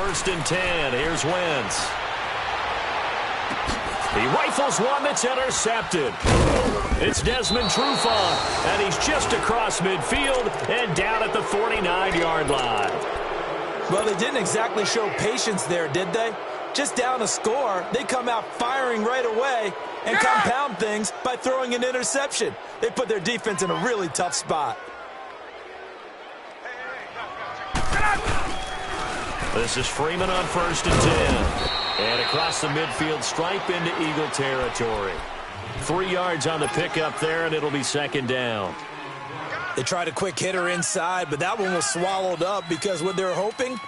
1st and 10. Here's Wentz. He rifles one that's intercepted. It's Desmond Trufant, and he's just across midfield and down at the 49-yard line. Well, they didn't exactly show patience there, did they? Just down a score, they come out firing right away and compound things by throwing an interception. They put their defense in a really tough spot. This is Freeman on 1st and 10. And across the midfield stripe into Eagle territory. 3 yards on the pickup there, and it'll be 2nd down. They tried a quick hitter inside, but that one was swallowed up because what they're hoping,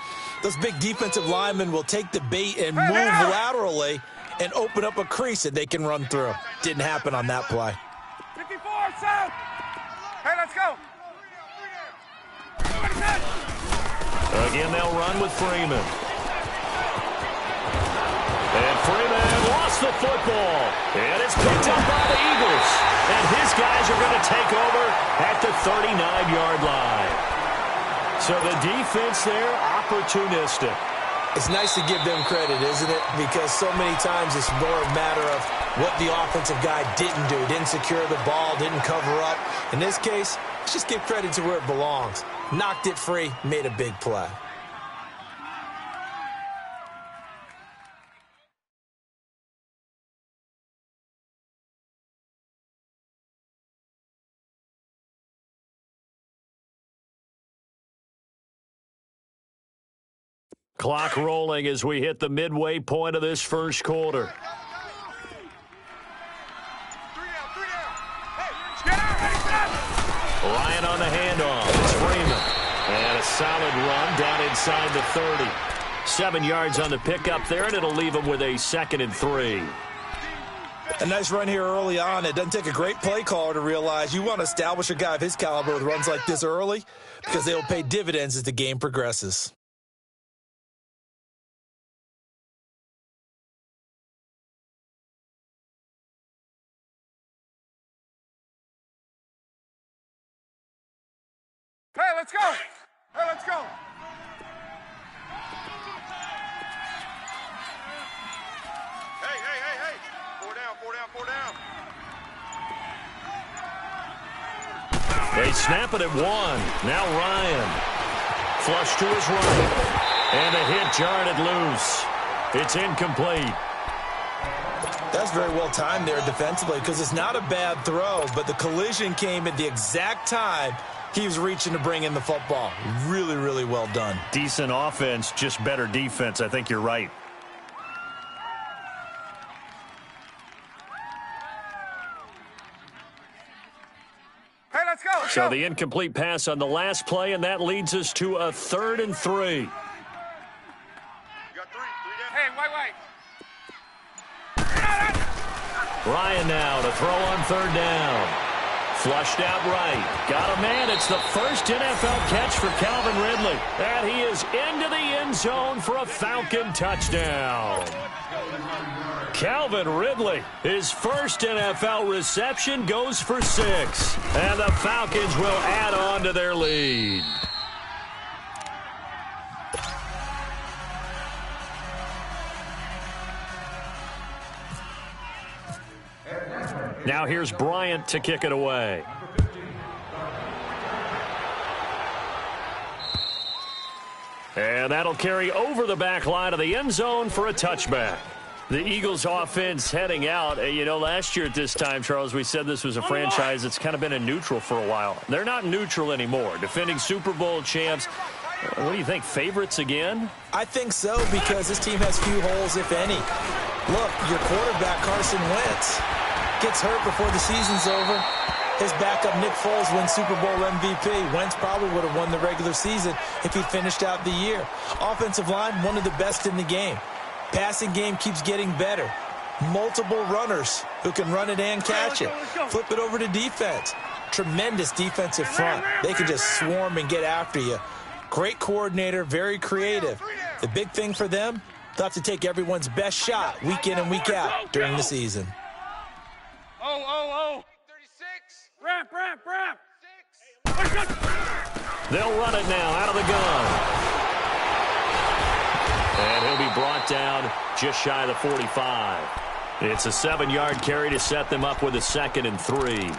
those big defensive linemen will take the bait and move laterally and open up a crease that they can run through. Didn't happen on that play. 54, south. Hey, let's go. Again, they'll run with Freeman. And Freeman lost the football. And it's picked up by the Eagles. And his guys are going to take over at the 39-yard line. So the defense there, opportunistic. It's nice to give them credit, isn't it? Because so many times it's more a matter of what the offensive guy didn't do. Didn't secure the ball, didn't cover up. In this case, let's just give credit to where it belongs. Knocked it free, made a big play. Clock rolling as we hit the midway point of this first quarter. Ryan on the handoff. It's Freeman. And a solid run down inside the 30. 7 yards on the pickup there, and it'll leave him with a 2nd and 3. A nice run here early on. It doesn't take a great play caller to realize you want to establish a guy of his caliber with runs like this early because they will pay dividends as the game progresses. Hey, let's go. Hey, let's go. Hey. 4 down. They snap it at 1. Now Ryan. Flush to his right. And a hit jarred it loose. It's incomplete. That's very well timed there defensively because it's not a bad throw, but the collision came at the exact time he was reaching to bring in the football. Really, really well done. Decent offense, just better defense. I think you're right. Hey, let's go. So the incomplete pass on the last play, and that leads us to a 3rd and 3. You got 3 down. Hey, wait. Ryan now to throw on 3rd down. Flushed out right. Got a man. It's the first NFL catch for Calvin Ridley. And he is into the end zone for a Falcon touchdown. Calvin Ridley, his first NFL reception, goes for 6. And the Falcons will add on to their lead. Now here's Bryant to kick it away. And that'll carry over the back line of the end zone for a touchback. The Eagles offense heading out. You know, last year at this time, Charles, we said this was a franchise that's kind of been in neutral for a while. They're not neutral anymore. Defending Super Bowl champs. What do you think, favorites again? I think so because this team has few holes, if any. Look, your quarterback, Carson Wentz, gets hurt before the season's over. His backup, Nick Foles, wins Super Bowl MVP. Wentz probably would have won the regular season if he finished out the year. Offensive line, one of the best in the game. Passing game keeps getting better. Multiple runners who can run it and catch it. Flip it over to defense. Tremendous defensive front. They can just swarm and get after you. Great coordinator, very creative. The big thing for them, they'll have to take everyone's best shot week in and week out during the season. Oh. 36. Ramp. 6. They'll run it now out of the gun. And he'll be brought down just shy of the 45. It's a 7-yard carry to set them up with a 2nd and 3.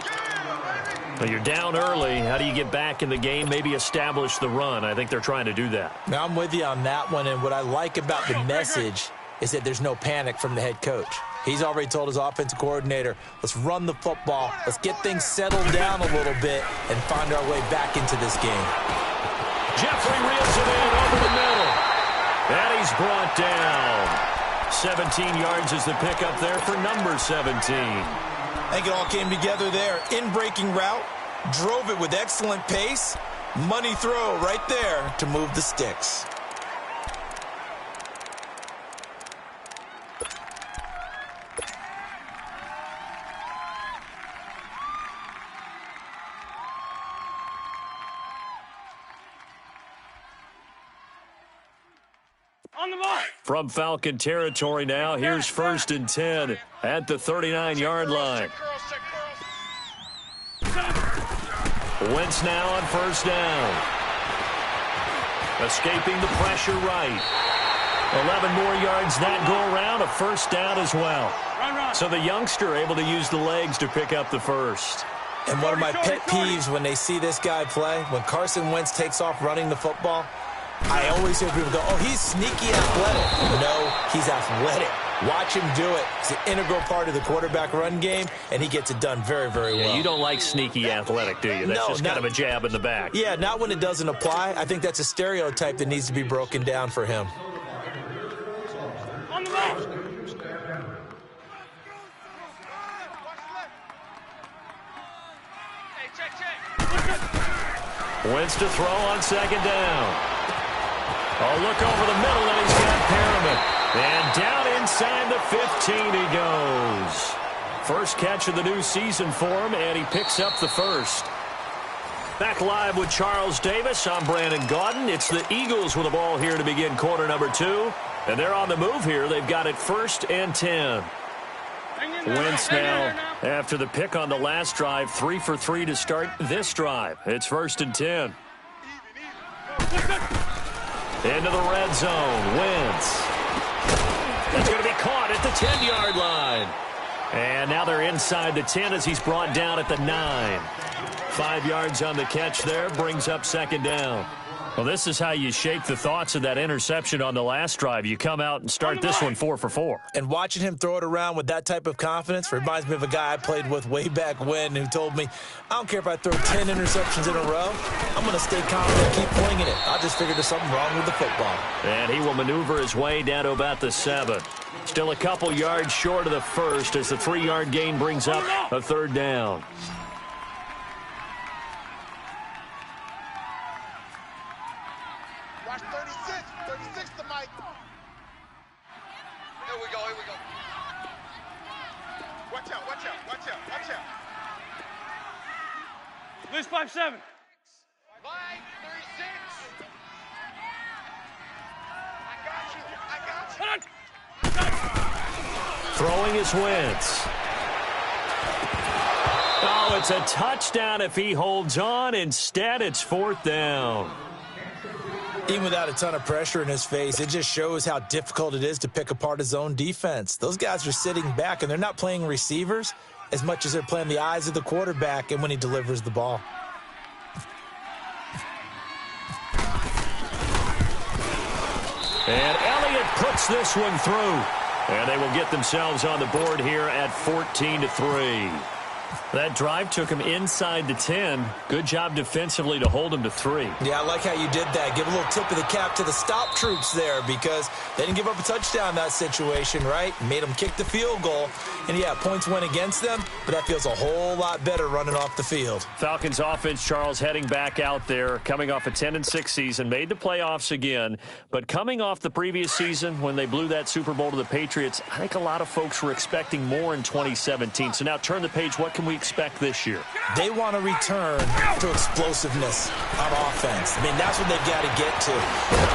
Well, you're down early. How do you get back in the game, maybe establish the run? I think they're trying to do that. Now, I'm with you on that one, and what I like about the message is that there's no panic from the head coach. He's already told his offensive coordinator, let's run the football, let's get things settled down a little bit and find our way back into this game. Jeffrey reels it in over the middle. And he's brought down. 17 yards is the pickup there for number 17. I think it all came together there. In-breaking route, drove it with excellent pace. Money throw right there to move the sticks. On the mark. From Falcon territory now, here's 1st and 10 at the 39-yard line. Wentz now on 1st down. Escaping the pressure right. 11 more yards that go around, a 1st down as well. So the youngster able to use the legs to pick up the 1st. And one of my pet peeves when they see this guy play, when Carson Wentz takes off running the football, I always hear people go, oh, he's sneaky athletic. No, he's athletic. Watch him do it. It's an integral part of the quarterback run game, and he gets it done very, very well. You don't like sneaky athletic, do you? That's just kind of a jab in the back. Yeah, not when it doesn't apply. I think that's a stereotype that needs to be broken down for him. On the mark. Hey, check. Wentz to throw on 2nd down. Oh, look over the middle, and he's got Perriman. And down inside the 15 he goes. First catch of the new season for him, and he picks up the 1st. Back live with Charles Davis. I'm Brandon Gaudin. It's the Eagles with the ball here to begin quarter number 2. And they're on the move here. They've got it 1st and 10. Wentz now, after the pick on the last drive, 3 for 3 to start this drive. It's 1st and 10. Into the red zone. Wentz. That's going to be caught at the 10-yard line. And now they're inside the 10 as he's brought down at the 9. 5 yards on the catch there. Brings up 2nd down. Well, this is how you shake the thoughts of that interception on the last drive. You come out and start this one 4 for 4. And watching him throw it around with that type of confidence reminds me of a guy I played with way back when who told me, I don't care if I throw 10 interceptions in a row. I'm going to stay confident, keep flinging it. I just figured there's something wrong with the football. And he will maneuver his way down to about the 7. Still a couple yards short of the 1st as the 3-yard gain brings up a 3rd down. Watch 36 to Mike. Here we go. Watch out. Lose 5-7. Mike, 36. I got you. Throwing is Wentz. Oh, it's a touchdown if he holds on. Instead, it's 4th down. Even without a ton of pressure in his face, it just shows how difficult it is to pick apart his own defense. Those guys are sitting back, and they're not playing receivers as much as they're playing the eyes of the quarterback and when he delivers the ball. And Elliott puts this one through. And they will get themselves on the board here at 14-3. That drive took him inside the 10. Good job defensively to hold him to 3. Yeah, I like how you did that. Give a little tip of the cap to the stop troops there because they didn't give up a touchdown in that situation, right? Made them kick the field goal. And, yeah, points went against them, but that feels a whole lot better running off the field. Falcons offense, Charles, heading back out there, coming off a 10-6 season, made the playoffs again. But coming off the previous season when they blew that Super Bowl to the Patriots, I think a lot of folks were expecting more in 2017. So now turn the page. What can we expect this year? They want to return to explosiveness on offense. I mean, that's what they've got to get to.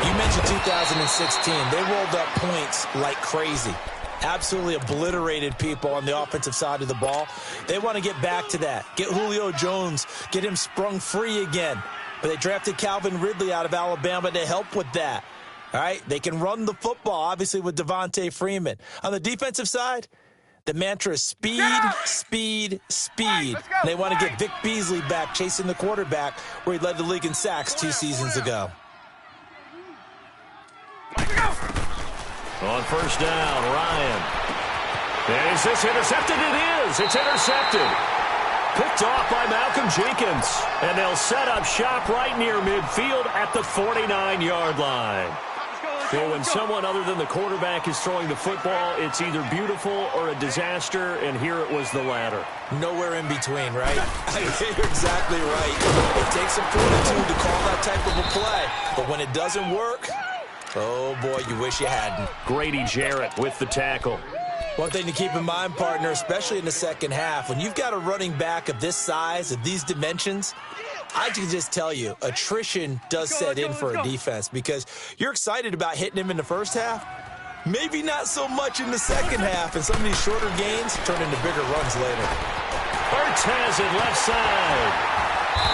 You mentioned 2016. They rolled up points like crazy. Absolutely obliterated people on the offensive side of the ball. They want to get back to that. Get Julio Jones, get him sprung free again. But they drafted Calvin Ridley out of Alabama to help with that. All right, they can run the football, obviously, with Devontae Freeman. On the defensive side, the mantra is speed, speed, speed. And they want to get Vic Beasley back chasing the quarterback where he led the league in sacks 2 seasons ago. On first down, Ryan. And is this intercepted? It is. It's intercepted. Picked off by Malcolm Jenkins. And they'll set up shop right near midfield at the 49-yard line. Well, when someone other than the quarterback is throwing the football, it's either beautiful or a disaster, and here it was the latter. Nowhere in between, right? You're exactly right. It takes some fortitude to call that type of a play, but when it doesn't work, oh boy, you wish you hadn't. Grady Jarrett with the tackle. One thing to keep in mind, partner, especially in the second half, when you've got a running back of this size, of these dimensions, I can just tell you, attrition does set in for a defense because you're excited about hitting him in the first half. Maybe not so much in the second half, and some of these shorter gains turn into bigger runs later. Hurts has it left side.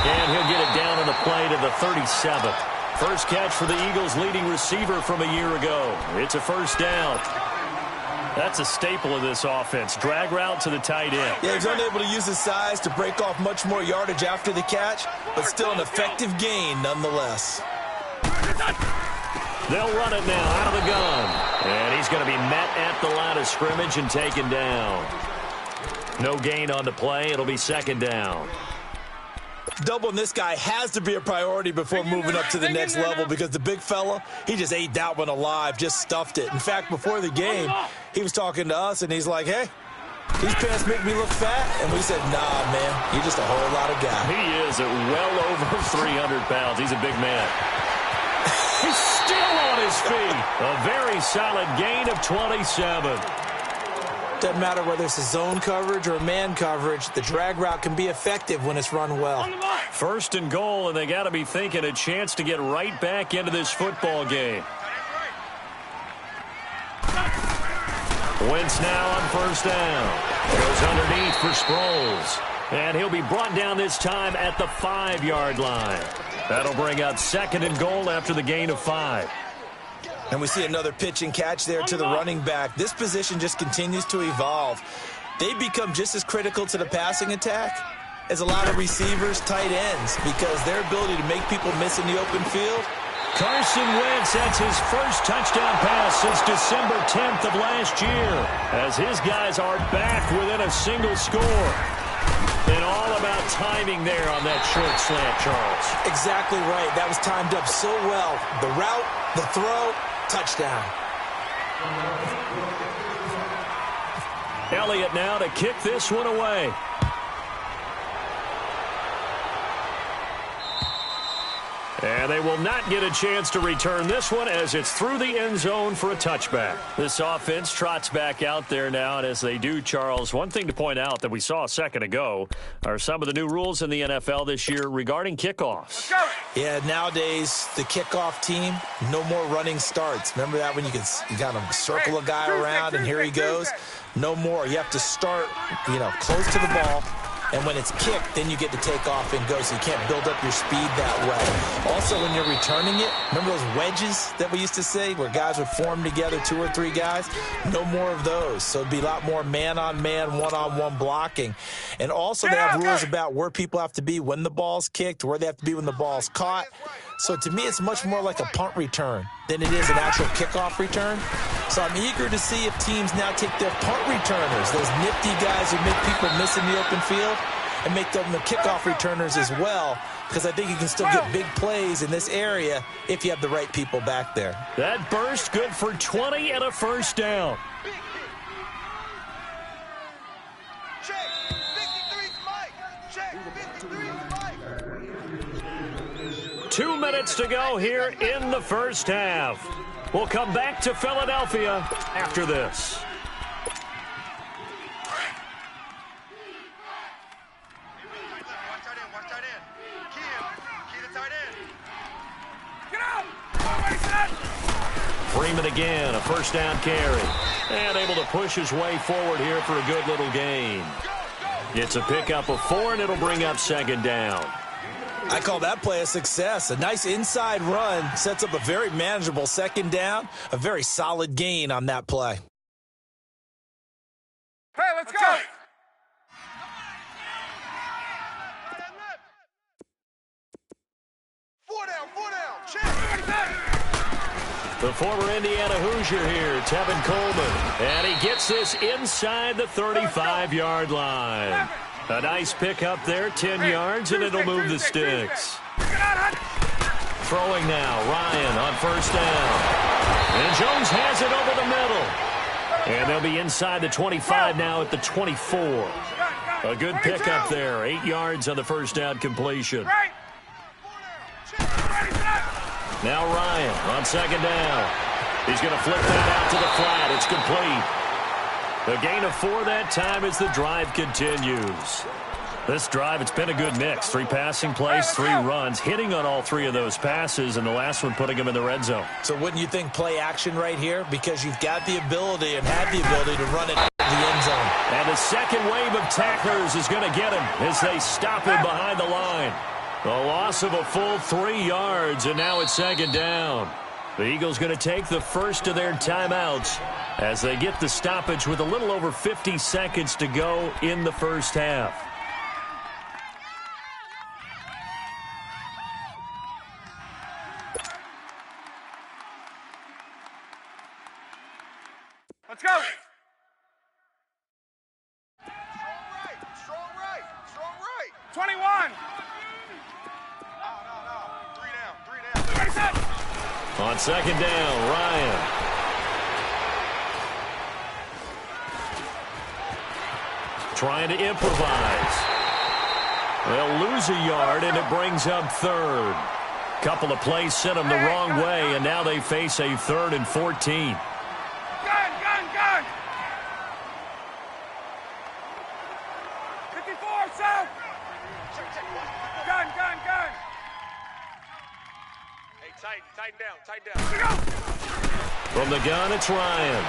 And he'll get it down on the play to the 37th. First catch for the Eagles' leading receiver from a year ago. It's a first down. That's a staple of this offense. Drag route to the tight end. Yeah, he's unable to use his size to break off much more yardage after the catch, but still an effective gain nonetheless. They'll run it now out of the gun. And he's going to be met at the line of scrimmage and taken down. No gain on the play. It'll be second down. Doubling this guy has to be a priority before moving up to the next level because the big fella, he just ate that one alive, just stuffed it. In fact, before the game, he was talking to us, and he's like, hey, these pants make me look fat. And we said, nah, man, you're just a whole lot of guy. He is at well over 300 pounds. He's a big man. He's still on his feet. A very solid gain of 27. Doesn't matter whether it's a zone coverage or a man coverage, the drag route can be effective when it's run well. First and goal, and they got to be thinking a chance to get right back into this football game. Wentz now on first down. Goes underneath for Sproles. And he'll be brought down this time at the 5-yard line. That'll bring up second and goal after the gain of 5. And we see another pitch and catch there to the running back. This position just continues to evolve. They become just as critical to the passing attack as a lot of receivers, tight ends, because their ability to make people miss in the open field. Carson Wentz, that's his first touchdown pass since December 10th of last year, as his guys are back within a single score. And all about timing there on that short slant, Charles. Exactly right. That was timed up so well. The route, the throw, touchdown. Elliott now to kick this one away. And they will not get a chance to return this one as it's through the end zone for a touchback. This offense trots back out there now, and as they do, Charles, one thing to point out that we saw a second ago are some of the new rules in the NFL this year regarding kickoffs. Yeah, nowadays, the kickoff team, no more running starts. Remember that when you kind of circle a guy around and here he goes? No more. You have to start, close to the ball. And when it's kicked, then you get to take off and go, so you can't build up your speed that way. Also, when you're returning it, remember those wedges that we used to say where guys would form together, 2 or 3 guys? No more of those. So it'd be a lot more man-on-man, one-on-one blocking. And also they have rules about where people have to be when the ball's kicked, where they have to be when the ball's caught. So to me, it's much more like a punt return than it is an actual kickoff return. So I'm eager to see if teams now take their punt returners, those nifty guys who make people miss in the open field, and make them the kickoff returners as well, because I think you can still get big plays in this area if you have the right people back there. That burst good for 20 and a first down. Check. 53's Mike. Check. 53's Mike. 2 minutes to go here in the first half. We'll come back to Philadelphia after this. Watch tight end. Key to tight end. Get out! Always Freeman again, a first down carry. And able to push his way forward here for a good little gain. It's a pickup of 4, and it'll bring up second down. I call that play a success. A nice inside run sets up a very manageable second down, a very solid gain on that play. Hey, let's go. Four down, check. The former Indiana Hoosier here, Tevin Coleman. And he gets this inside the 35-yard line. A nice pickup there, 10 yards, and it'll move the sticks. Throwing now, Ryan on first down. And Jones has it over the middle. And they'll be inside the 25 now at the 24. A good pickup there, 8 yards on the first down completion. Now Ryan on second down. He's going to flip that out to the flat. It's complete. A gain of 4 that time as the drive continues. This drive, it's been a good mix. 3 passing plays, 3 runs, hitting on all 3 of those passes, and the last one putting him in the red zone. So wouldn't you think play action right here? Because you've got the ability and have the ability to run it in the end zone. And the second wave of tacklers is going to get him as they stop him behind the line. A loss of a full 3 yards, and now it's second down. The Eagles going to take the first of their timeouts as they get the stoppage with a little over 50 seconds to go in the first half. Let's go. Strong right. 21. No. 3 down. Ready, set. On second down, Ryan. Trying to improvise. They'll lose a yard, and it brings up third. Couple of plays sent them the wrong way, and now they face a 3rd and 14. Gun. 54, south. Gun. Hey, tighten down. From the gun, it's Ryan.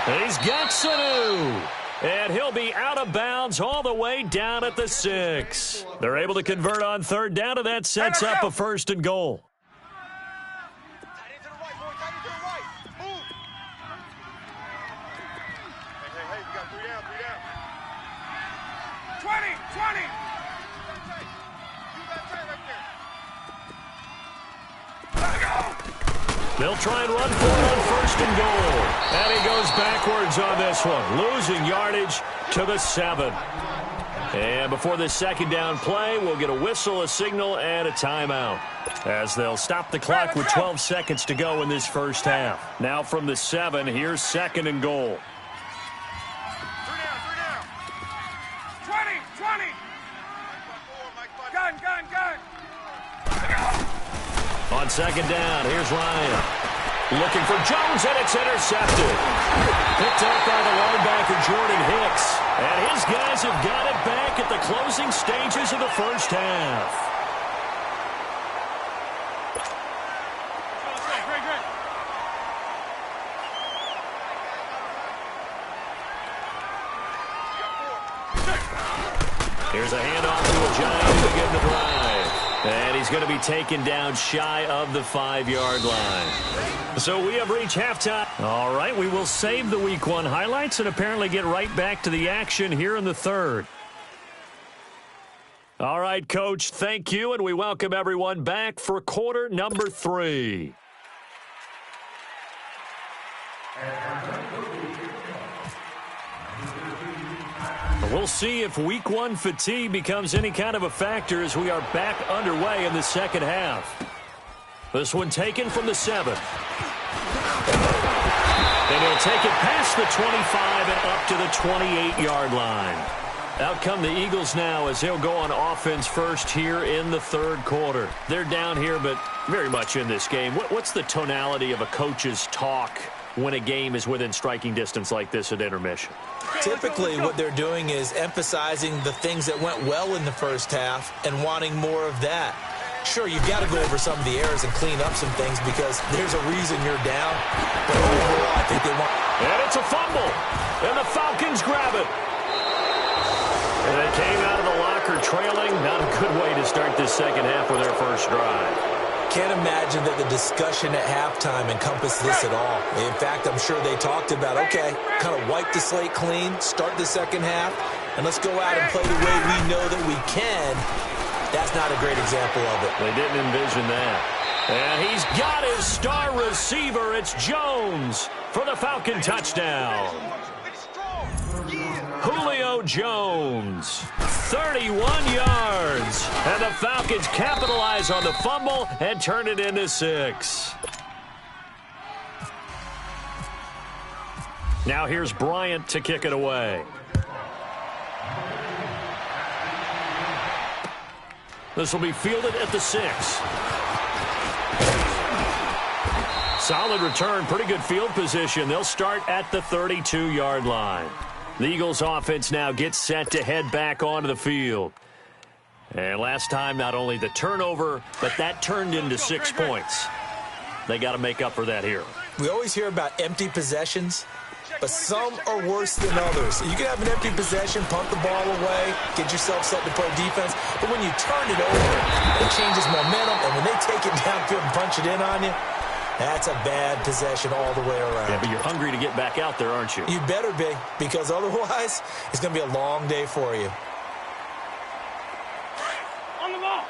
And he's got Sanu. And he'll be out of bounds all the way down at the 6. They're able to convert on third down, and that sets up a 1st and goal. Tight end to the right, boy. Tight end to the right. Move. Hey, you got 3 down. 20. You got tight right there. Let's go. They'll try and run for it on 1st and goal. And he goes backwards on this one, losing yardage to the 7. And before this second down play, we'll get a whistle, a signal, and a timeout, as they'll stop the clock with 12 seconds to go in this first half. Now from the 7, here's 2nd and goal. 3 down. 20. Gun. On second down, here's Ryan. Looking for Jones, and it's intercepted. Picked up by the linebacker, Jordan Hicks. And his guys have got it back at the closing stages of the first half. Here's a handoff to a Giant to begin the drive. And he's going to be taken down shy of the 5-yard line. So we have reached halftime. All right, we will save the Week 1 highlights and apparently get right back to the action here in the 3rd. All right, Coach, thank you, and we welcome everyone back for quarter number 3. We'll see if Week 1 fatigue becomes any kind of a factor as we are back underway in the second half. This one taken from the 7. And he'll take it past the 25 and up to the 28-yard line. Out come the Eagles now as they'll go on offense first here in the 3rd quarter. They're down here, but very much in this game. What's the tonality of a coach's talk when a game is within striking distance like this at intermission? Typically, what they're doing is emphasizing the things that went well in the first half and wanting more of that. Sure, you've got to go over some of the errors and clean up some things because there's a reason you're down. But overall, I think they want... And it's a fumble. And the Falcons grab it. And they came out of the locker trailing. Not a good way to start this second half with their first drive. Can't imagine that the discussion at halftime encompassed this at all. In fact, I'm sure they talked about, okay, kind of wipe the slate clean, start the second half, and let's go out and play the way we know that we can. That's not a great example of it. They didn't envision that. And he's got his star receiver. It's Jones for the Falcon touchdown. Julio Jones, 31 yards. And the Falcons capitalize on the fumble and turn it into 6. Now here's Bryant to kick it away. This will be fielded at the 6. Solid return, pretty good field position. They'll start at the 32-yard line. The Eagles offense now gets set to head back onto the field. And last time, not only the turnover, but that turned into 6 points. They got to make up for that here. We always hear about empty possessions, but some are worse than others. You can have an empty possession, punt the ball away, get yourself set to play defense, but when you turn it over, it changes momentum, and when they take it downfield and punch it in on you, that's a bad possession all the way around. Yeah, but you're hungry to get back out there, aren't you? You better be, because otherwise, it's going to be a long day for you. On the ball.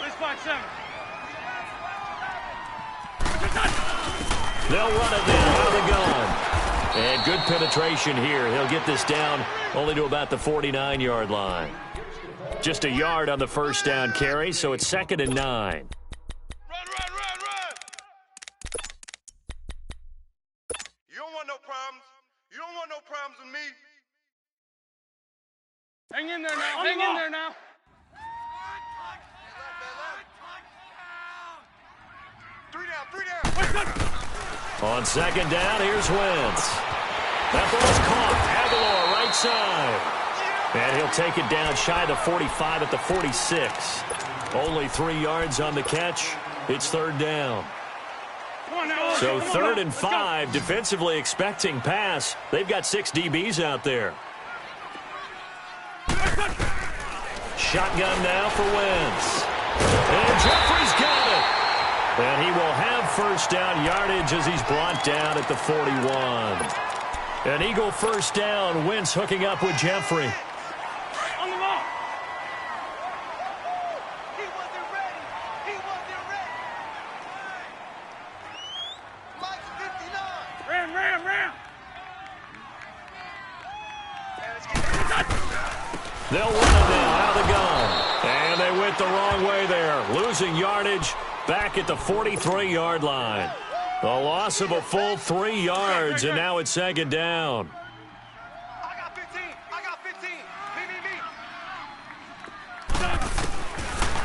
Please find 7. They'll run it now out of the gun. And good penetration here. He'll get this down only to about the 49-yard line. Just a yard on the first down carry, so it's 2nd and 9. Run! You don't want no problems. You don't want no problems with me. Hang in there now. Hang in there now. 3 down. On 2nd down, here's Wentz. That ball's caught. Aguilar right side. And he'll take it down shy of the 45 at the 46. Only 3 yards on the catch. It's 3rd down. So 3rd and 5, defensively expecting pass. They've got 6 DBs out there. Shotgun now for Wentz. And Jeffrey's got it. And he will have first down yardage as he's brought down at the 41. An Eagle first down. Wentz hooking up with Jeffrey. On the ball. He wasn't ready. Mike's 59. Ram. They'll run it now out of the gun. And they went the wrong way there. Losing yardage back at the 43-yard line. The loss of a full 3 yards, and now it's 2nd down. I got 15. Me.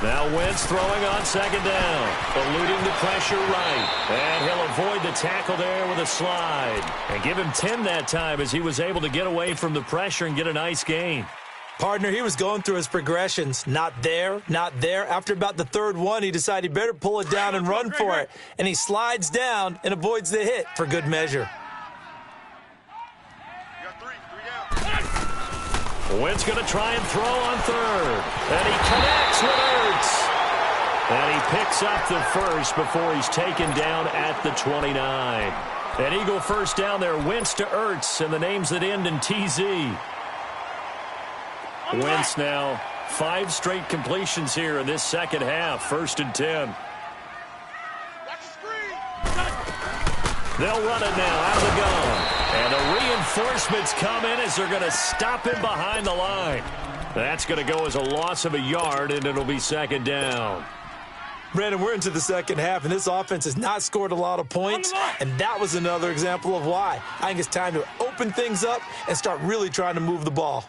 Now Wentz throwing on 2nd down. Eluding the pressure right. And he'll avoid the tackle there with a slide. And give him 10 that time as he was able to get away from the pressure and get a nice gain. Partner, he was going through his progressions. Not there. After about the 3rd one, he decided he better pull it down and run for it. And he slides down and avoids the hit for good measure. You got 3 down. Wentz going to try and throw on 3rd. And he connects with Ertz. And he picks up the first before he's taken down at the 29. An Eagle first down there. Wentz to Ertz, and the names that end in TZ. Wentz now 5 straight completions here in this second half. 1st and 10. Watch the screen. They'll run it now out of the gun. And the reinforcements come in as they're going to stop him behind the line. That's going to go as a loss of a yard, and it'll be 2nd down. Brandon, we're into the second half, and this offense has not scored a lot of points, and that was another example of why. I think it's time to open things up and start really trying to move the ball.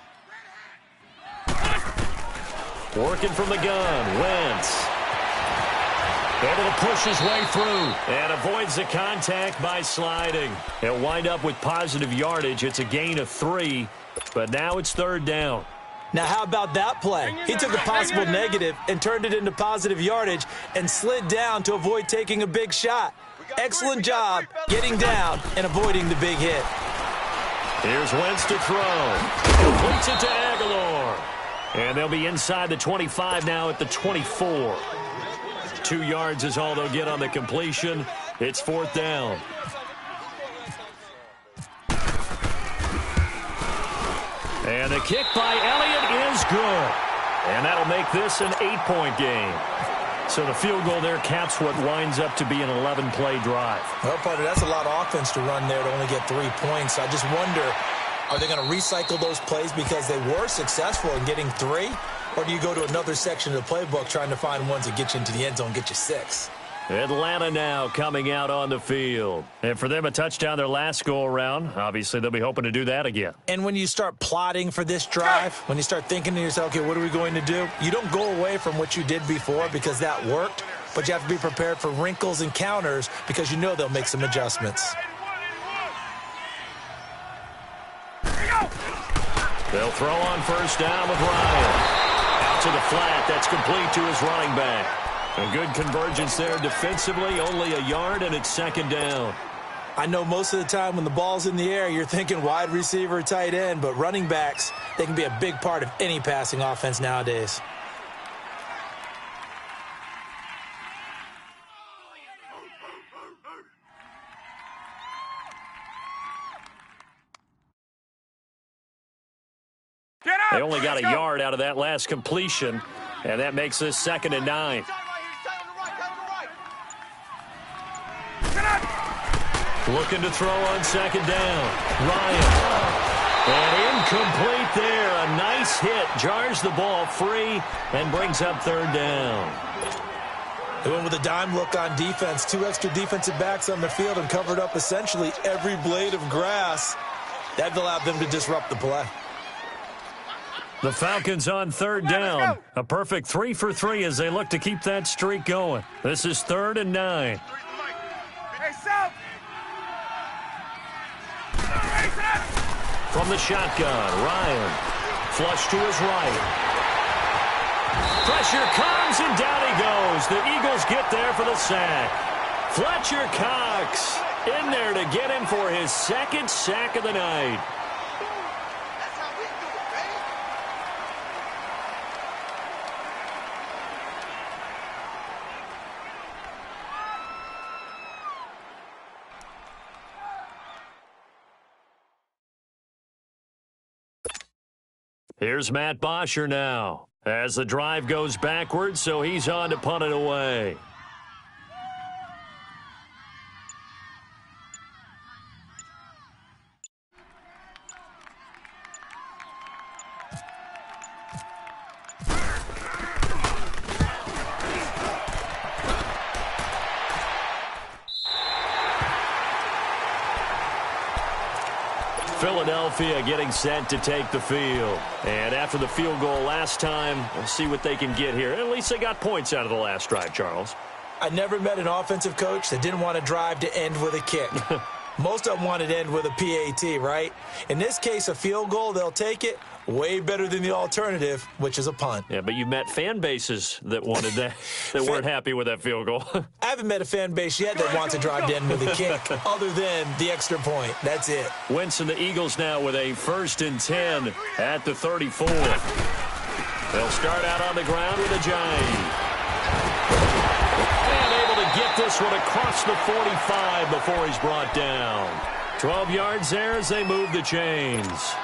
Working from the gun, Wentz. Able to push his way through and avoids the contact by sliding. He'll wind up with positive yardage. It's a gain of 3, but now it's 3rd down. Now, how about that play? He took a possible negative and turned it into positive yardage and slid down to avoid taking a big shot. Excellent job getting down and avoiding the big hit. Here's Wentz to throw. Completes it to Aguilar. And they'll be inside the 25 now at the 24. 2 yards is all they'll get on the completion. It's 4th down. And the kick by Elliott is good. And that'll make this an 8-point game. So the field goal there caps what winds up to be an 11-play drive. Well, partner, that's a lot of offense to run there to only get 3 points. I just wonder, are they going to recycle those plays because they were successful in getting 3? Or do you go to another section of the playbook trying to find ones that get you into the end zone, get you 6? Atlanta now coming out on the field. And for them, a touchdown their last go-around. Obviously, they'll be hoping to do that again. And when you start plotting for this drive, when you start thinking to yourself, okay, what are we going to do? You don't go away from what you did before because that worked, but you have to be prepared for wrinkles and counters because you know they'll make some adjustments. They'll throw on first down with Ryan. Out to the flat. That's complete to his running back. A good convergence there defensively, only a yard, and it's 2nd down. I know most of the time when the ball's in the air, you're thinking wide receiver, tight end, but running backs, they can be a big part of any passing offense nowadays. They only got a yard out of that last completion, and that makes this 2nd and 9. Looking to throw on 2nd down. Ryan. And incomplete there. A nice hit. Jars the ball free and brings up 3rd down. They went with a dime look on defense. 2 extra defensive backs on the field and covered up essentially every blade of grass. That allowed them to disrupt the play. The Falcons on 3rd down. A perfect 3 for 3 as they look to keep that streak going. This is 3rd and 9. Hey, South! From the shotgun, Ryan. Flush to his right. Pressure comes, and down he goes. The Eagles get there for the sack. Fletcher Cox in there to get him for his 2nd sack of the night. Here's Matt Bosher now as the drive goes backwards, so he's on to punt it away. Philadelphia getting set to take the field. And after the field goal last time, we'll see what they can get here. At least they got points out of the last drive, Charles. I never met an offensive coach that didn't want to drive to end with a kick. Most of them wanted to end with a PAT, right? In this case, a field goal, they'll take it. Way better than the alternative, which is a punt. Yeah, but you've met fan bases that wanted that, that weren't happy with that field goal. I haven't met a fan base yet that wants to drive to end with a kick, other than the extra point. That's it. Wentz and the Eagles now with a 1st and 10 at the 34. They'll start out on the ground with a giant. And able to get this one across the 45 before he's brought down. 12 yards there as they move the chains.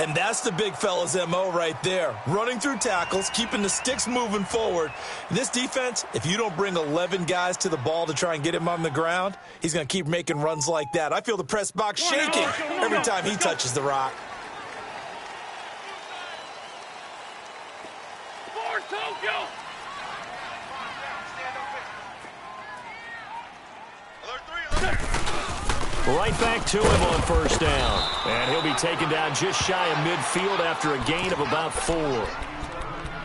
And that's the big fella's MO right there. Running through tackles, keeping the sticks moving forward. This defense, if you don't bring 11 guys to the ball to try and get him on the ground, he's going to keep making runs like that. I feel the press box shaking every time he touches the rock. For Tokyo! Right back to him on 1st down. And he'll be taken down just shy of midfield after a gain of about 4.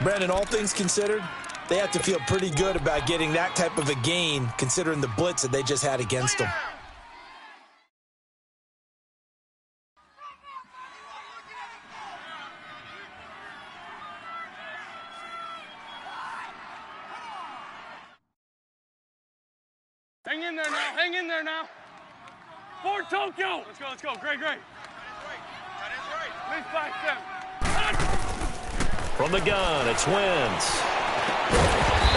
Brandon, all things considered, they have to feel pretty good about getting that type of a gain considering the blitz that they just had against them. Hang in there now, hang in there now. For Tokyo! Let's go, great. Please 5-7. From the gun, it's Wentz.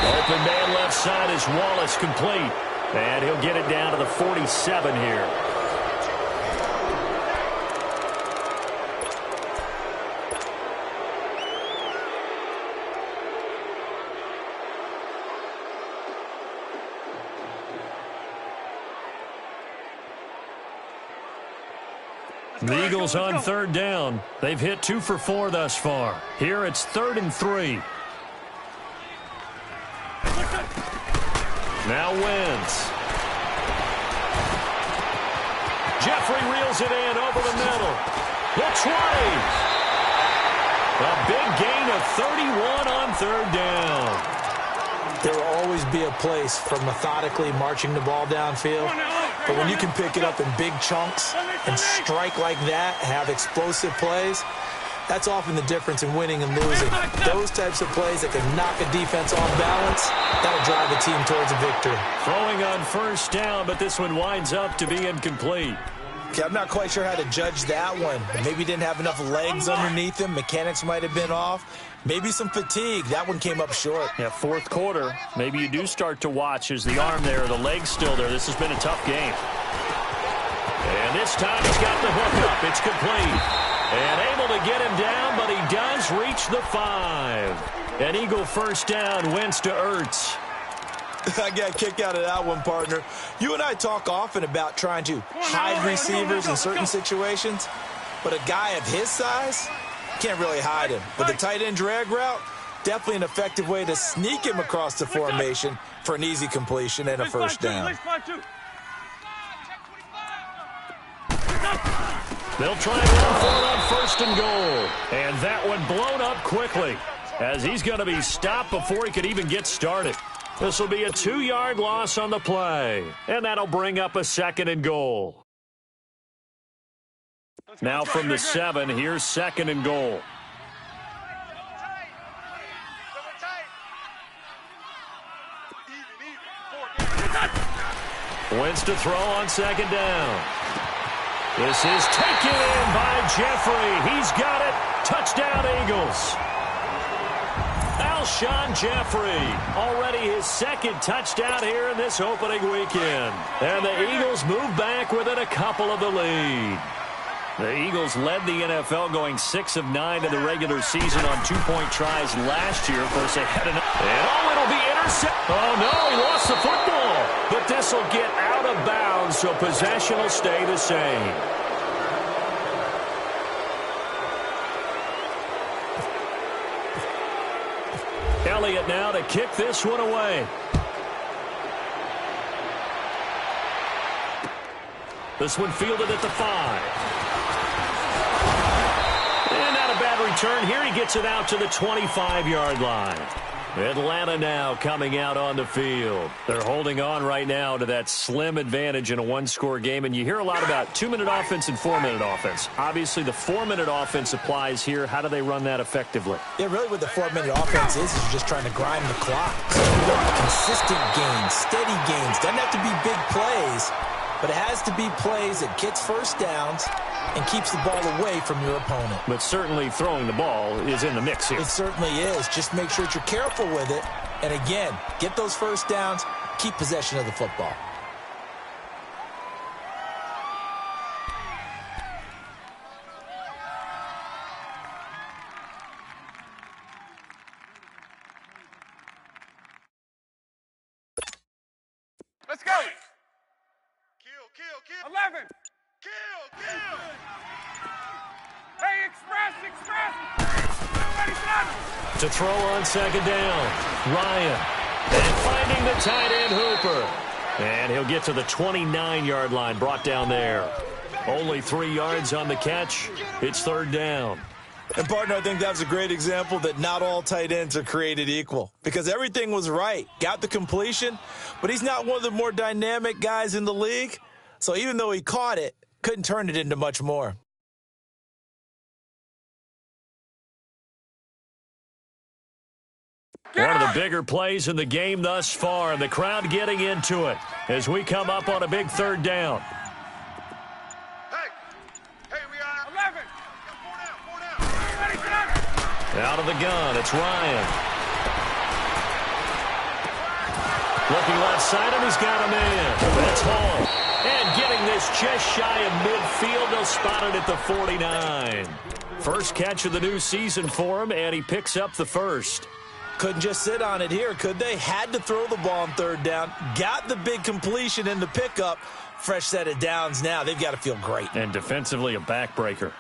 Open man left side is Wallace, complete. And he'll get it down to the 47 here. The Eagles on third down. They've hit 2 for 4 thus far. Here it's 3rd and 3. Now Wentz. Jeffrey reels it in over the middle. The 20. A big gain of 31 on third down. There will always be a place for methodically marching the ball downfield. But when you can pick it up in big chunks and strike like that, have explosive plays, that's often the difference in winning and losing. Those types of plays that can knock a defense off balance, that'll drive a team towards a victory. Throwing on first down, but this one winds up to be incomplete. Okay, I'm not quite sure how to judge that one. Maybe didn't have enough legs underneath him. Mechanics might have been off. Maybe some fatigue. That one came up short. Yeah, fourth quarter. Maybe you do start to watch as the arm there, the leg's still there. This has been a tough game. And this time he's got the hook up. It's complete. And able to get him down, but he does reach the 5. An Eagle first down, Wentz to Ertz. I got a kick out of that one, partner. You and I talk often about trying to hide receivers in certain situations, but a guy of his size, can't really hide him. But the tight end drag route, definitely an effective way to sneak him across the formation for an easy completion and a first down. They'll try and run for it on 1st and goal. And that one blown up quickly as he's going to be stopped before he could even get started. This will be a 2-yard loss on the play, and that'll bring up a 2nd and goal. Now from the 7, here's 2nd and goal. Wentz to throw on 2nd down. This is taken in by Jeffrey. He's got it. Touchdown, Eagles. Alshon Jeffrey, already his 2nd touchdown here in this opening weekend. And the Eagles move back within a couple of the lead. The Eagles led the NFL going 6 of 9 in the regular season on 2-point tries last year. Of course, they had an... And it'll be intercepted. Oh, no, he lost the football. But this will get out of bounds, so possession will stay the same. Elliott now to kick this one away. This one fielded at the 5. And not a bad return here. He gets it out to the 25-yard line. Atlanta now coming out on the field. They're holding on right now to that slim advantage in a 1-score game. And you hear a lot about 2-minute offense and 4-minute offense. Obviously, the 4-minute offense applies here. How do they run that effectively? Yeah, really what the 4-minute offense is you're just trying to grind the clock. So you want consistent gains, steady gains. Doesn't have to be big plays, but it has to be plays that gets first downs and keeps the ball away from your opponent. But certainly throwing the ball is in the mix here. It certainly is. Just make sure that you're careful with it. And again, get those first downs, keep possession of the football. Let's go. Kill. 11. Kill. Hey, express. Ready, son. To throw on 2nd down, Ryan. And finding the tight end Hooper. And he'll get to the 29-yard line, brought down there. Only 3 yards on the catch. It's 3rd down. And, partner, I think that was a great example that not all tight ends are created equal. Because everything was right. Got the completion, but he's not one of the more dynamic guys in the league. So even though he caught it, couldn't turn it into much more. One of the bigger plays in the game thus far, and the crowd getting into it as we come up on a big 3rd down. Hey, we got 11. Out of the gun, it's Ryan. Looking left side, and he's got him in. That's Hall. And getting this just shy of midfield, they'll spot it at the 49. First catch of the new season for him, and he picks up the first. Couldn't just sit on it here, could they? Had to throw the ball on third down. Got the big completion in the pickup. Fresh set of downs now. They've got to feel great. And defensively, a backbreaker.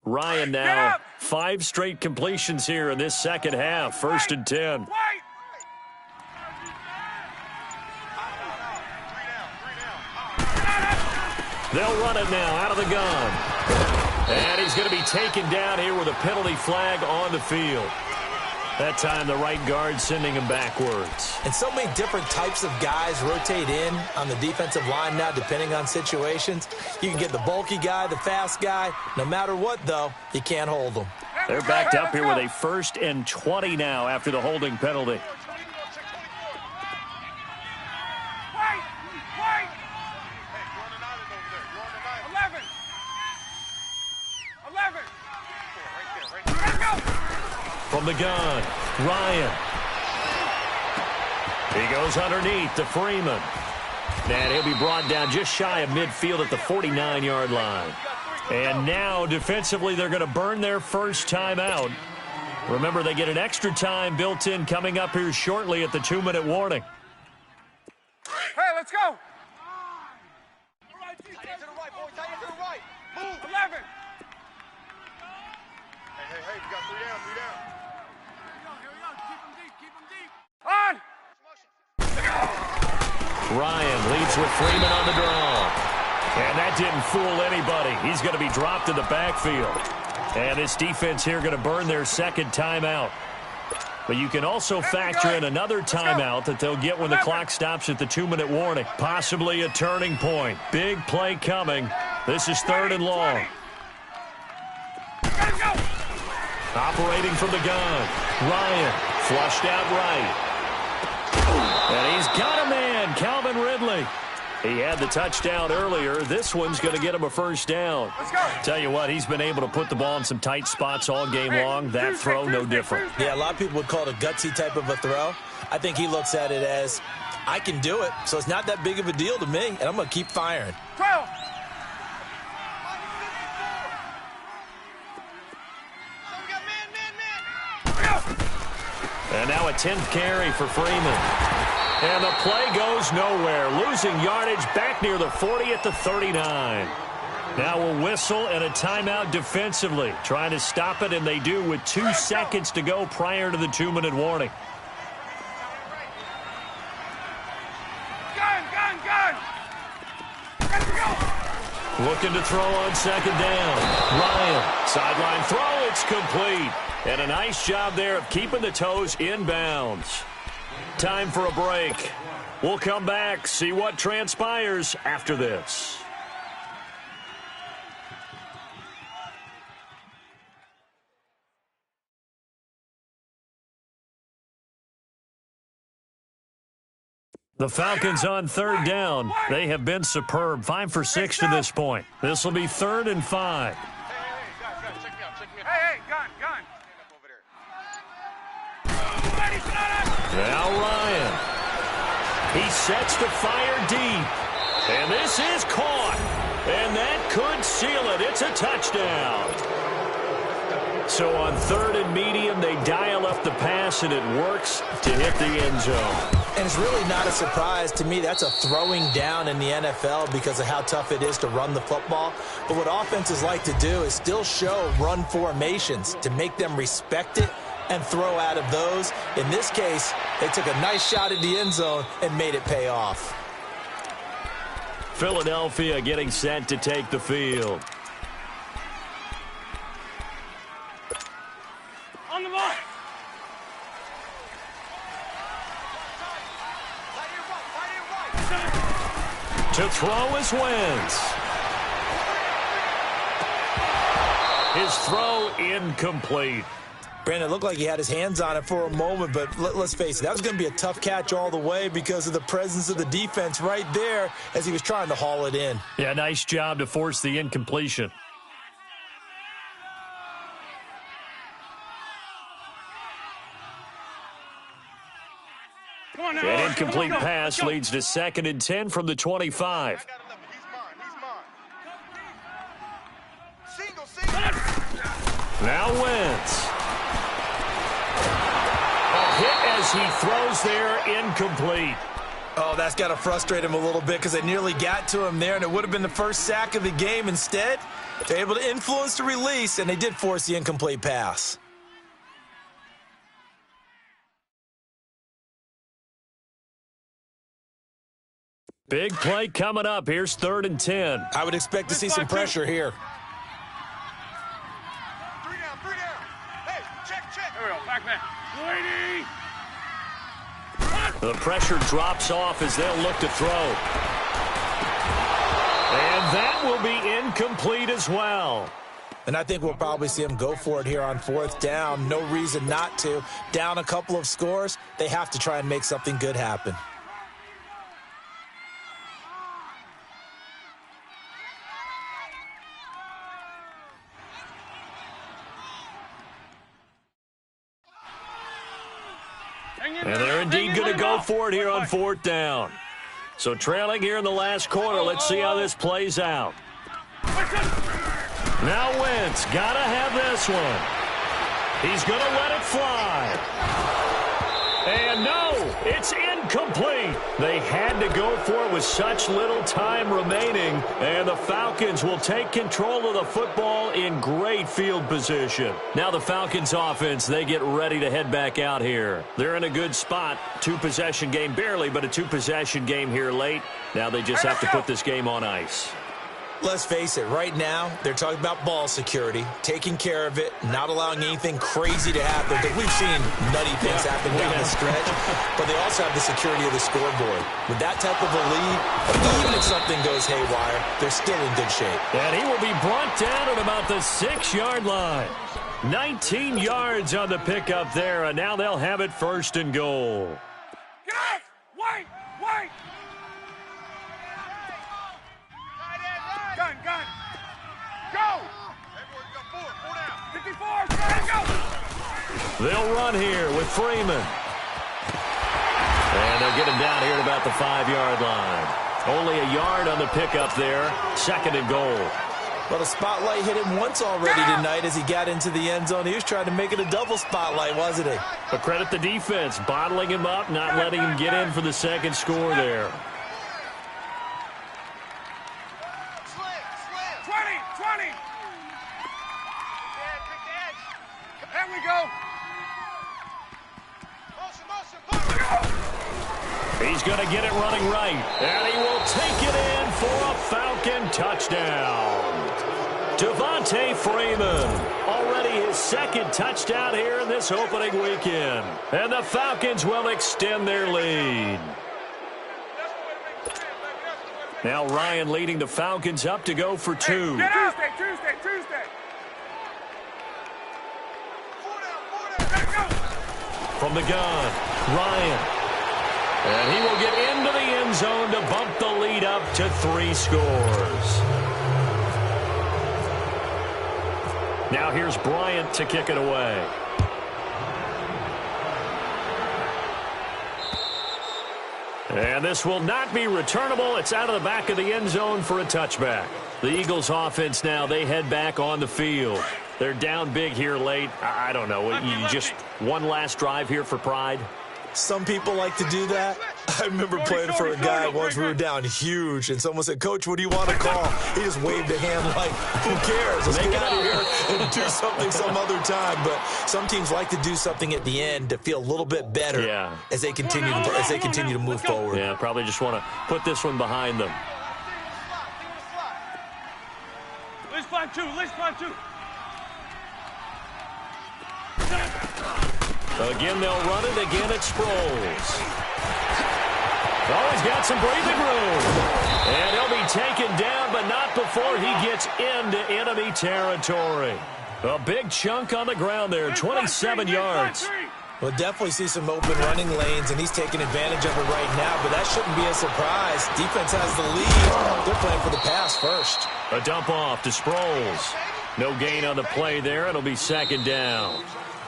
Ryan now, 5 straight completions here in this second half. 1st and 10. They'll run it now out of the gun. And he's going to be taken down here with a penalty flag on the field. That time the right guard sending him backwards. And so many different types of guys rotate in on the defensive line now depending on situations. You can get the bulky guy, the fast guy. No matter what, though, you can't hold them. They're backed up here with a 1st and 20 now after the holding penalty. From the gun, Ryan. He goes underneath to Freeman. And he'll be brought down just shy of midfield at the 49-yard line. And now, defensively, they're going to burn their first timeout. Remember, they get an extra time built in coming up here shortly at the 2-minute warning. Hey, let's go. Tight end to the right, boy. Tight end to the right. Move. 11. Hey, we got 3 down, 3 down. Here we go. Keep them deep. On. Ryan leads with Freeman on the draw. And that didn't fool anybody. He's going to be dropped in the backfield. And this defense here going to burn their second timeout. But you can also factor in another timeout that they'll get when the clock stops at the 2-minute warning. Possibly a turning point. Big play coming. This is 3rd and long. Operating from the gun. Ryan flushed out right. And he's got a man, Calvin Ridley. He had the touchdown earlier. This one's going to get him a first down. Let's go. Tell you what, he's been able to put the ball in some tight spots all game long. That throw, no different. Yeah, a lot of people would call it a gutsy type of a throw. I think he looks at it as, I can do it, so it's not that big of a deal to me, and I'm going to keep firing. 12. And now a 10th carry for Freeman. And the play goes nowhere. Losing yardage back near the 40 at the 39. Now a whistle and a timeout defensively. Trying to stop it, and they do with 2 seconds to go prior to the 2-minute warning. Gun. Let's go. Looking to throw on 2nd down. Ryan, sideline throw, it's complete. And a nice job there of keeping the toes inbounds. Time for a break. We'll come back, see what transpires after this. The Falcons on 3rd down. They have been superb. 5 for 6 to this point. This will be 3rd and 5. Guys, check me out. Hey, gun. Now Ryan. He sets to fire deep. And this is caught. And that could seal it. It's a touchdown. So on 3rd and medium, they dial up the pass, and it works to hit the end zone. And it's really not a surprise to me. That's a throwing down in the NFL because of how tough it is to run the football. But what offenses like to do is still show run formations to make them respect it and throw out of those. In this case, they took a nice shot at the end zone and made it pay off. Philadelphia getting set to take the field. On the ball. To throw is Wentz. His throw incomplete. Brandon, it looked like he had his hands on it for a moment, but let's face it, that was going to be a tough catch all the way because of the presence of the defense right there as he was trying to haul it in. Yeah, nice job to force the incompletion. An incomplete pass leads to 2nd and 10 from the 25. Now Wentz. A hit as he throws there, incomplete. Oh, that's got to frustrate him a little bit because they nearly got to him there, and it would have been the first sack of the game. Instead, they're able to influence the release, and they did force the incomplete pass. Big play coming up. Here's 3rd and 10. I would expect to see some pressure here. 3 down, 3 down. Hey, check. There we go, back man. The pressure drops off as they'll look to throw. And that will be incomplete as well. And I think we'll probably see him go for it here on 4th down. No reason not to. Down a couple of scores, they have to try and make something good happen. And they're indeed going to go for it here on 4th down. So trailing here in the last quarter. Let's see how this plays out. Now Wentz, got to have this one. He's going to let it fly. And no, it's incomplete. They had to go for it with such little time remaining. And the Falcons will take control of the football in great field position. Now the Falcons offense, they get ready to head back out here. They're in a good spot. 2-possession game, barely, but a 2-possession game here late. Now they just have to put this game on ice. Let's face it, right now, they're talking about ball security, taking care of it, not allowing anything crazy to happen. Because we've seen nutty things happen down the stretch, but they also have the security of the scoreboard. With that type of a lead, even if something goes haywire, they're still in good shape. And he will be brought down at about the 6-yard line. 19 yards on the pickup there, and now they'll have it 1st and goal. Get off! Wait! Gun! Go! Everyone, you got 4 down. 54, go! They'll run here with Freeman. And they'll get him down here at about the 5-yard line. Only a yard on the pickup there. 2nd and goal. Well, the spotlight hit him once already tonight as he got into the end zone. He was trying to make it a double spotlight, wasn't he? But credit the defense, bottling him up, not letting him get in for the 2nd score there. 20! There we go! He's going to get it running right, and he will take it in for a Falcon touchdown. Devontae Freeman, already his 2nd touchdown here in this opening weekend. And the Falcons will extend their lead. Now Ryan leading the Falcons up to go for 2. Get out! Tuesday! From the gun, Ryan. And he will get into the end zone to bump the lead up to 3 scores. Now here's Bryant to kick it away. And this will not be returnable. It's out of the back of the end zone for a touchback. The Eagles offense now, they head back on the field. They're down big here late. I don't know. You just one last drive here for pride? Some people like to do that. I remember playing for a guy once. We were down huge, and someone said, "Coach, what do you want to call?" He just waved a hand like, "Who cares? Let's get out of here and do something some other time." But some teams like to do something at the end to feel a little bit better as they continue to move forward. Yeah, probably just want to put this one behind them. Let's find two. Again, they'll run it. Again, it's Sproles. Oh, he's got some breathing room. And he'll be taken down, but not before he gets into enemy territory. A big chunk on the ground there, 27 yards. We'll definitely see some open running lanes, and he's taking advantage of it right now, but that shouldn't be a surprise. Defense has the lead. They're playing for the pass first. A dump off to Sproles. No gain on the play there. It'll be second down.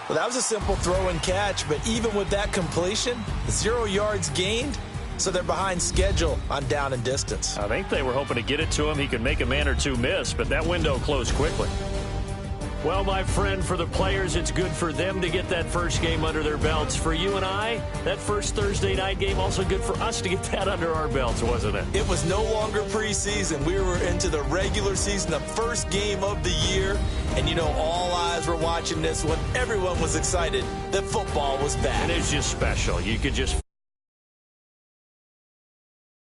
Well, that was a simple throw and catch, but even with that completion, 0 yards gained, so they're behind schedule on down and distance. I think they were hoping to get it to him. He could make a man or two miss, but that window closed quickly. Well, my friend, for the players, it's good for them to get that first game under their belts. For you and I, that first Thursday night game, also good for us to get that under our belts, wasn't it? It was no longer preseason. We were into the regular season, the first game of the year. And, you know, all eyes were watching this one. Everyone was excited that football was back. And it's just special. You could just